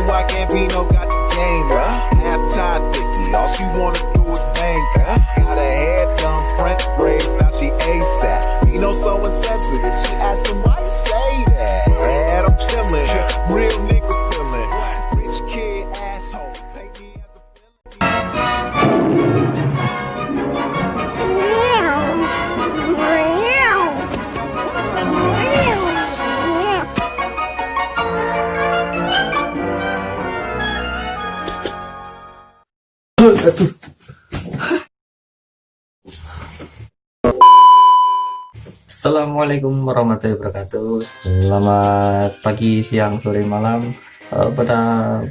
I can't be no goddamn gamer. Half tied thicky, all she wanna do is bang. Got her hair done, French braids, now she ASAP. You know, so insensitive, she asking why you say that. And I'm chillin', real nigga feelin'. Rich kid, asshole, pay me as a Aduh. Assalamualaikum warahmatullahi wabarakatuh. Selamat pagi, siang, sore, malam. Pada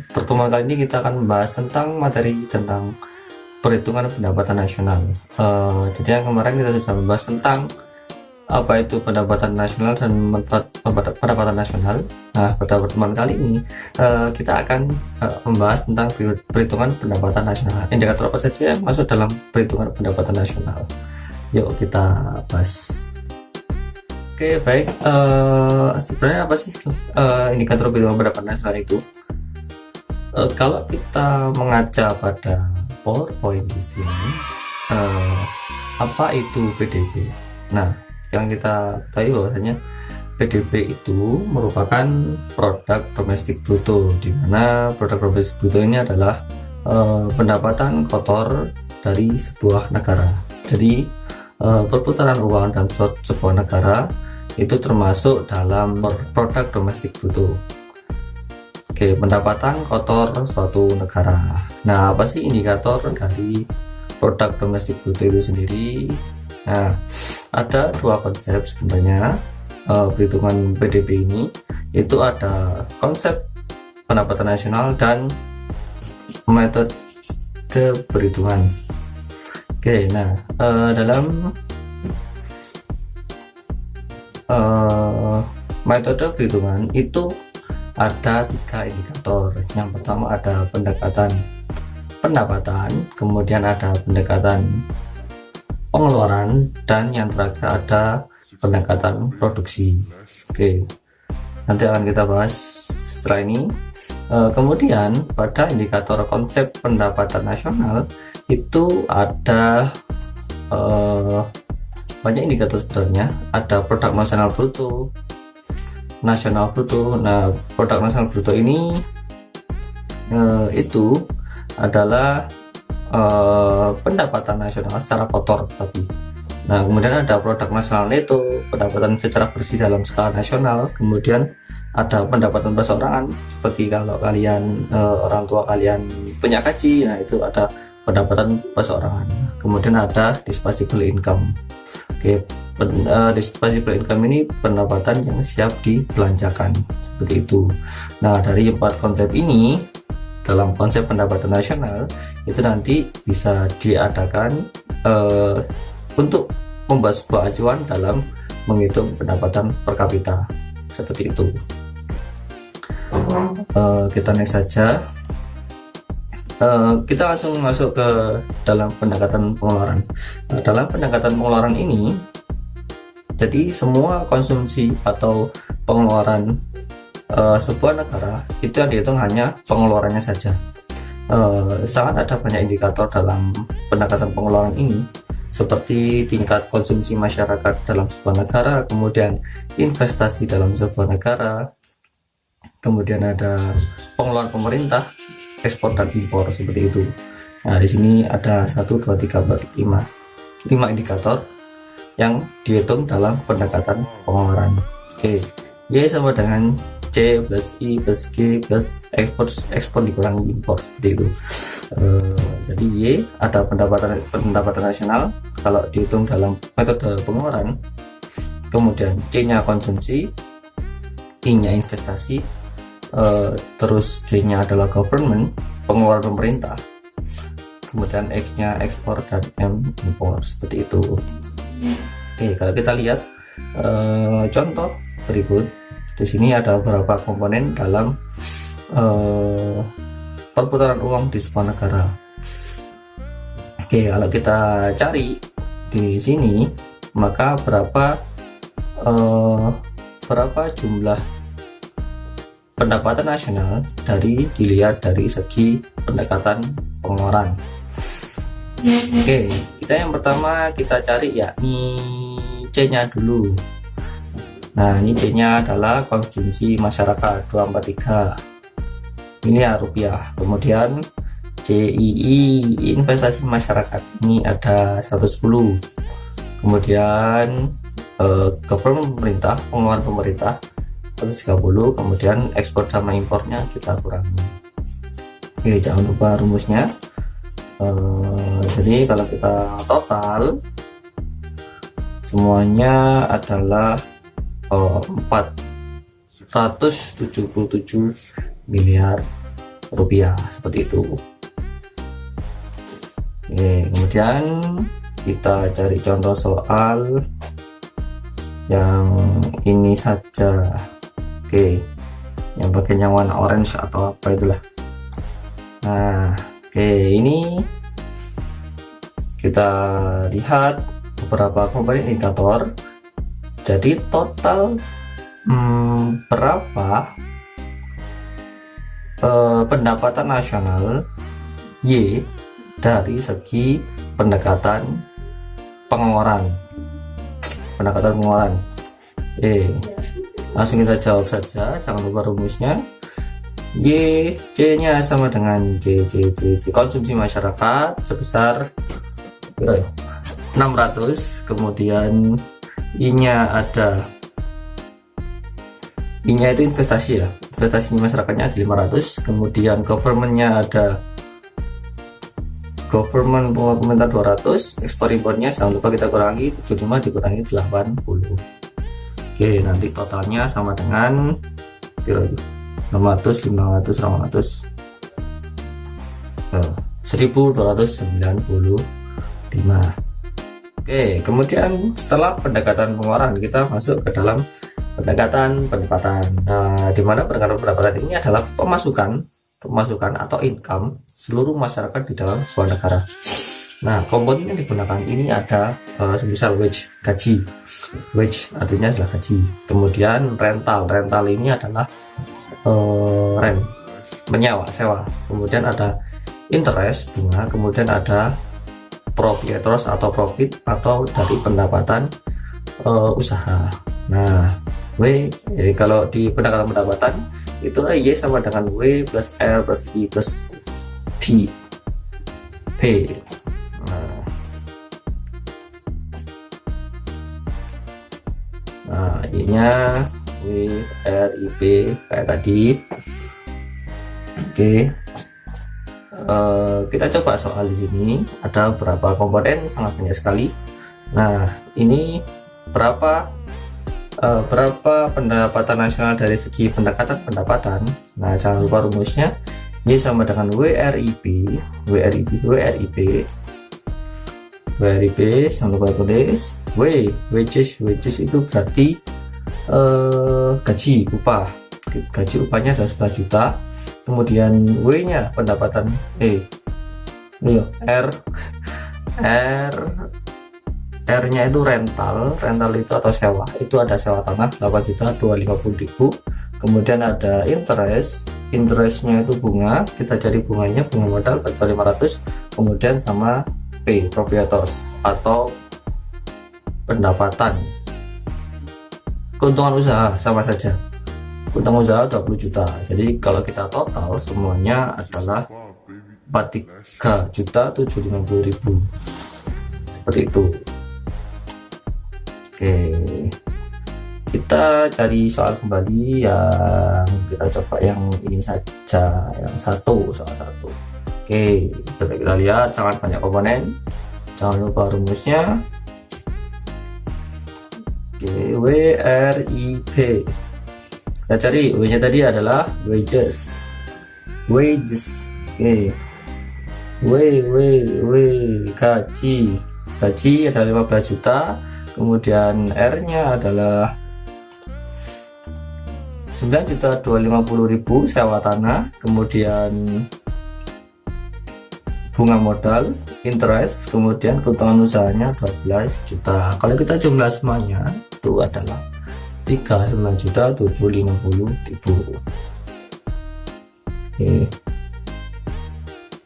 pertemuan kali ini kita akan membahas tentang materi tentang perhitungan pendapatan nasional. Jadi yang kemarin kita sudah membahas tentang apa itu pendapatan nasional dan pendapatan nasional. Nah, pada pertemuan kali ini kita akan membahas tentang perhitungan pendapatan nasional. Indikator apa saja yang masuk dalam perhitungan pendapatan nasional? Yuk kita bahas. Oke, baik. Sebenarnya apa sih indikator perhitungan pendapatan nasional itu? Kalau kita mengaca pada PowerPoint di sini, apa itu PDB? Nah, yang kita tahu bahwasanya PDB itu merupakan produk domestik bruto, di mana produk domestik bruto ini adalah pendapatan kotor dari sebuah negara. Jadi perputaran uang dalam sebuah negara itu termasuk dalam produk domestik bruto. Oke, pendapatan kotor suatu negara. Nah, apa sih indikator dari produk domestik bruto itu sendiri? Nah, ada dua konsep sebenarnya perhitungan PDB ini, yaitu ada konsep pendapatan nasional dan metode perhitungan. Oke, nah dalam metode perhitungan itu ada tiga indikator. Yang pertama ada pendekatan pendapatan, kemudian ada pendekatan pengeluaran, dan yang terakhir ada pendekatan produksi. Oke, nanti akan kita bahas setelah ini. Kemudian pada indikator konsep pendapatan nasional itu ada banyak indikator sebenarnya. Ada produk nasional bruto, nasional bruto. Nah, produk nasional bruto ini itu adalah pendapatan nasional secara kotor tapi. Nah, kemudian ada produk nasional neto, pendapatan secara bersih dalam skala nasional. Kemudian ada pendapatan perseorangan, seperti kalau kalian orang tua kalian punya gaji, nah itu ada pendapatan perseorangan. Kemudian ada disposable income. Oke, disposable income ini pendapatan yang siap dibelanjakan, seperti itu. Nah, dari empat konsep ini dalam konsep pendapatan nasional itu nanti bisa diadakan untuk membuat sebuah acuan dalam menghitung pendapatan per kapita, seperti itu. Kita next saja. Kita langsung masuk ke dalam pendekatan pengeluaran. Dalam pendekatan pengeluaran ini, jadi semua konsumsi atau pengeluaran sebuah negara itu yang dihitung hanya pengeluarannya saja. Sangat ada banyak indikator dalam pendekatan pengeluaran ini, seperti tingkat konsumsi masyarakat dalam sebuah negara, kemudian investasi dalam sebuah negara, kemudian ada pengeluaran pemerintah, ekspor dan impor, seperti itu. Nah, di sini ada 1, 2, 3, 4, 5 indikator yang dihitung dalam pendekatan pengeluaran. Oke, Y sama dengan C plus I plus G plus ekspor dikurangi impor, seperti itu. Jadi Y ada pendapatan nasional kalau dihitung dalam metode pengeluaran, kemudian C nya konsumsi, I nya investasi, terus G nya adalah government, pengeluaran pemerintah, kemudian X nya ekspor, dan M impor, seperti itu. Oke, kalau kita lihat contoh berikut, di sini ada beberapa komponen dalam perputaran uang di sebuah negara. Oke, kalau kita cari di sini, maka berapa jumlah pendapatan nasional dilihat dari segi pendekatan pengeluaran. Oke, kita yang pertama kita cari yakni C-nya dulu. Nah, ini C-nya adalah konsumsi masyarakat 243 miliar rupiah. Kemudian CII investasi masyarakat ini ada 110. Kemudian government pemerintah, pengeluaran pemerintah 130. Kemudian ekspor sama impornya kita kurangi. Oke, jangan lupa rumusnya. Jadi kalau kita total semuanya adalah 477 miliar rupiah, seperti itu. Oke, kemudian kita cari contoh soal yang ini saja. Oke, yang bagian yang warna orange atau apa itulah. Nah, oke, ini kita lihat beberapa komponen indikator. Jadi total berapa pendapatan nasional Y dari segi pendekatan pengeluaran. Langsung kita jawab saja, jangan lupa rumusnya. Y, C-nya sama dengan C. Konsumsi masyarakat sebesar 600. Kemudian I-nya itu investasi ya. Investasi masyarakatnya ada 500. Kemudian government-nya ada government pemerintah 200. Ekspor impornya jangan lupa kita kurangi 75 dikurangi 80. Oke, nanti totalnya sama dengan 600, 500, 1295. Oke, kemudian setelah pendekatan pengeluaran kita masuk ke dalam pendekatan pendapatan. Nah, di mana pendekatan pendapatan ini adalah pemasukan atau income seluruh masyarakat di dalam sebuah negara. Nah, komponen yang digunakan ini ada semisal wage, gaji. Wage artinya adalah gaji. Kemudian rental ini adalah rent, menyewa, sewa. Kemudian ada interest, bunga. Kemudian ada proprietors atau profit atau dari pendapatan usaha. Nah, jadi kalau di pendapatan itu Y sama dengan W plus R plus I plus P. Nah, Y-nya W, R, I, P kayak tadi. Oke, kita coba soal di sini. Ada beberapa komponen, sangat banyak sekali. Nah, ini berapa pendapatan nasional dari segi pendekatan pendapatan. Nah, jangan lupa rumusnya. Y sama dengan WRIP, jangan lupa tulis. Wages itu berarti gaji, upah. Gaji upahnya adalah 11 juta. Kemudian W-nya pendapatan R-nya itu rental itu atau sewa. Itu ada sewa tanah 8.250.000. Kemudian ada interestnya itu bunga. Kita cari bunganya, bunga modal 4.500. Kemudian sama P, proprietors atau pendapatan. Keuntungan usaha sama saja. Keuntungan usaha 20 juta. Jadi kalau kita total semuanya adalah 43.750.000. Seperti itu. Oke, kita cari soal kembali yang kita coba yang ini saja, yang soal 1. Oke, kita lihat sangat banyak komponen. Jangan lupa rumusnya. Oke, WRIP. Kita cari W-nya tadi adalah wages. Oke, gaji ada 15 juta. Kemudian R-nya adalah 9.250.000 sewa tanah. Kemudian bunga modal, interest, kemudian keuntungan usahanya 12 juta. Kalau kita jumlah semuanya itu adalah 39.750.000. Oke.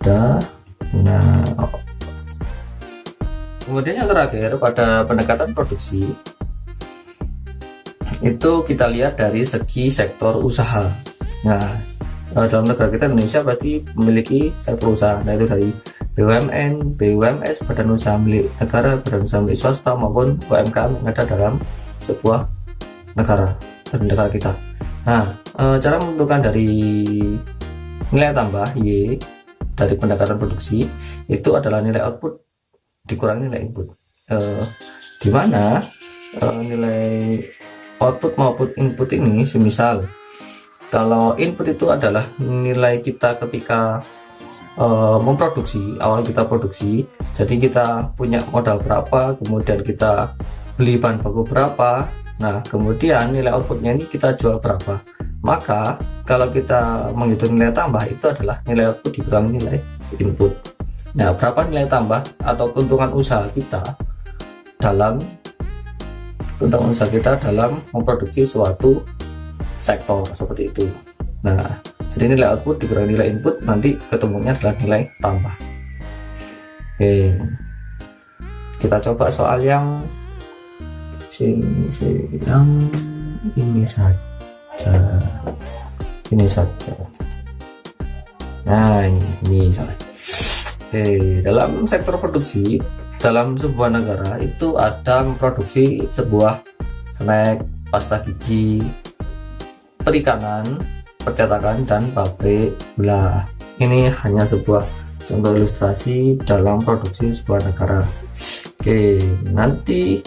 Udah. Nah, kemudian yang terakhir pada pendekatan produksi itu kita lihat dari segi sektor usaha. Nah, dalam negara kita Indonesia berarti memiliki sektor usaha, yaitu dari BUMN, BUMS, badan usaha milik negara, badan usaha milik swasta maupun UMKM yang ada dalam sebuah negara dan negara kita. Nah, cara menentukan dari nilai tambah Y dari pendekatan produksi itu adalah nilai output dikurangi nilai input, di mana nilai output maupun input ini, semisal kalau input itu adalah nilai kita ketika memproduksi, awal kita produksi, jadi kita punya modal berapa, kemudian kita beli bahan baku berapa, nah kemudian nilai outputnya ini kita jual berapa, maka kalau kita menghitung nilai tambah itu adalah nilai output dikurangi nilai input. Nah, berapa nilai tambah atau keuntungan usaha kita dalam memproduksi suatu sektor seperti itu. Nah, jadi nilai output dikurangi nilai input, nanti ketemunya adalah nilai tambah. Oke, kita coba soal yang ini saja. Nah, ini salah. Oke, dalam sektor produksi dalam sebuah negara itu ada memproduksi sebuah snack, pasta gigi, perikanan, percetakan, dan pabrik gula. Ini hanya sebuah contoh ilustrasi dalam produksi sebuah negara. Oke, nanti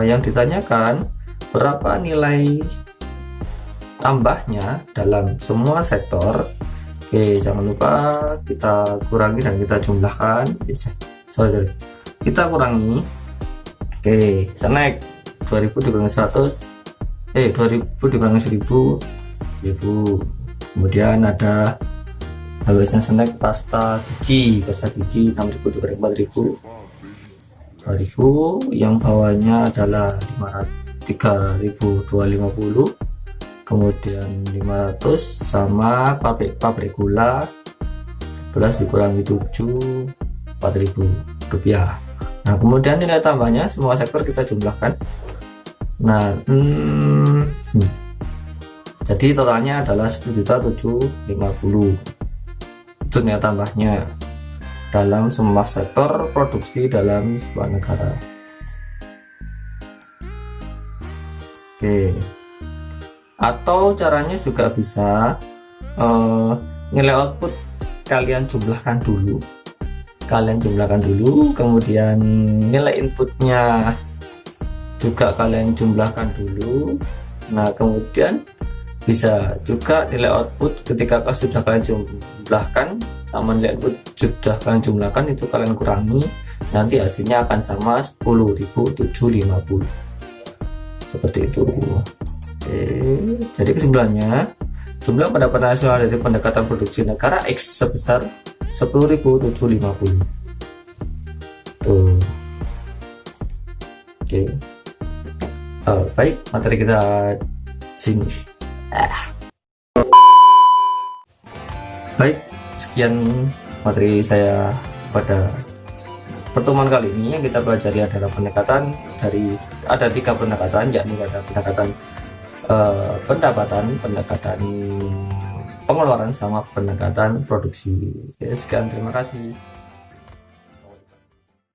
yang ditanyakan berapa nilai tambahnya dalam semua sektor. Oke, jangan lupa kita kurangi dan kita jumlahkan. Sorry. Kita kurangi. Oke, snack 2000 dikurangi 100, 2000 dikurangi 1000. Kemudian ada habisnya snack pasta gigi 6000 dikurangi 4000. Yang bawahnya adalah 3250. Kemudian 500 sama pabrik gula 11 dikurangi 7, 4000 rupiah. Nah, kemudian nilai tambahnya semua sektor kita jumlahkan. Nah, jadi totalnya adalah 10.750.000. Itu nilai tambahnya dalam semua sektor produksi dalam sebuah negara. Oke. Atau caranya juga bisa nilai output kalian jumlahkan dulu, kemudian nilai inputnya juga kalian jumlahkan dulu. Nah, kemudian bisa juga nilai output ketika sudah kalian jumlahkan sama nilai input sudah kalian jumlahkan, itu kalian kurangi, nanti hasilnya akan sama 10.750 seperti itu. Oke, jadi kesimpulannya jumlah pendapatan nasional dari pendekatan produksi negara X sebesar 10.750. Tuh. Oke. Baik, materi kita sini. Baik, sekian materi saya pada pertemuan kali ini. Yang kita pelajari adalah pendekatan dari, ada 3 pendekatan, yakni ada pendekatan pendapatan, pendekatan pengeluaran, sama pendekatan produksi. Sekian, terima kasih.